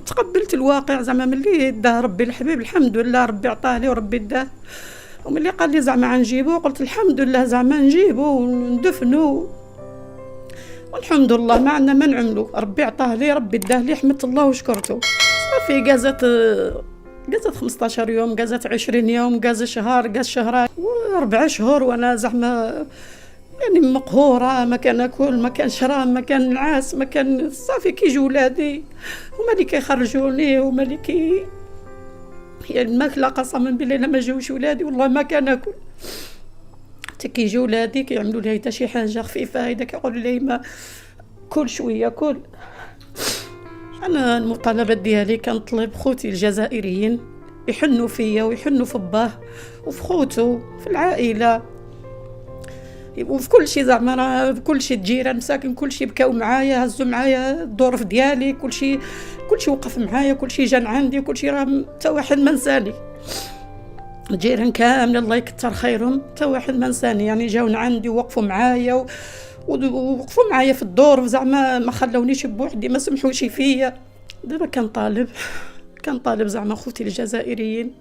تقبلت الواقع زعما ملي داه ربي الحبيب، الحمد لله ربي عطاه لي وربي داه. وملي قال لي زعما غنجيبو قلت الحمد لله زعما نجيبو وندفنو، والحمد لله ما عندنا ما نعملو، ربي عطاه لي ربي داه لي، حمدت الله وشكرته. صافي قازت 15 يوم، قازت 20 يوم، قاز شهر، قاز شهرين و4 شهور وانا زعما يعني مقهوره، ما كان ناكل، ما كان شراب، ما كان نعاس، ما كان صافي كي جو ولادي هما اللي كيخرجوني، هما اللي يعني الماكله قسما بالله الا ما جاوش ولادي والله ما كان ناكل. حتى كي يجيو ولادي كيعملوا لي حتى شي حاجه خفيفه هيدا كيقولوا لي ما كل شويه كل. انا المطالبات ديالي كنطلب خوتي الجزائريين يحنوا فيا ويحنوا في باه وفي خوتو في العائله وفي كل شيء، زعما راه كل شيء الجيران مساكن كل شيء بكاو معايا، هزوا معايا الظروف ديالي، كل شيء وقف معايا، كل شيء جا عندي، كل شيء راه حتى واحد ما نساني. الجيران كامل الله يكثر خيرهم حتى واحد ما نساني، يعني جاون عندي ووقفوا معايا ووقفوا معايا في الدور، زعما ما خلونيش بوحدي، ما سمحوش فيا. دابا كنطالب زعما خوتي الجزائريين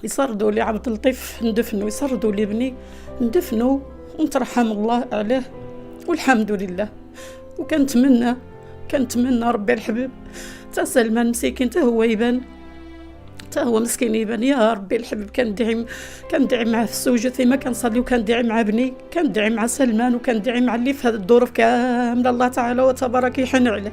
يسردوا لي عبد اللطيف ندفنوا، يسردوا لي ابني ندفنوا ونترحم الله عليه والحمد لله. وكنتمنى ربي الحبيب تا سلمان مسكين تا هو يبان، تا هو مسكين يبان يا ربي الحبيب. كندعي معاه في السجود فيما كنصلي، وكندعي مع ابني، كندعي مع سلمان، وكندعي مع اللي في هذه الظروف كامله الله تعالى وتبارك يحن عليه.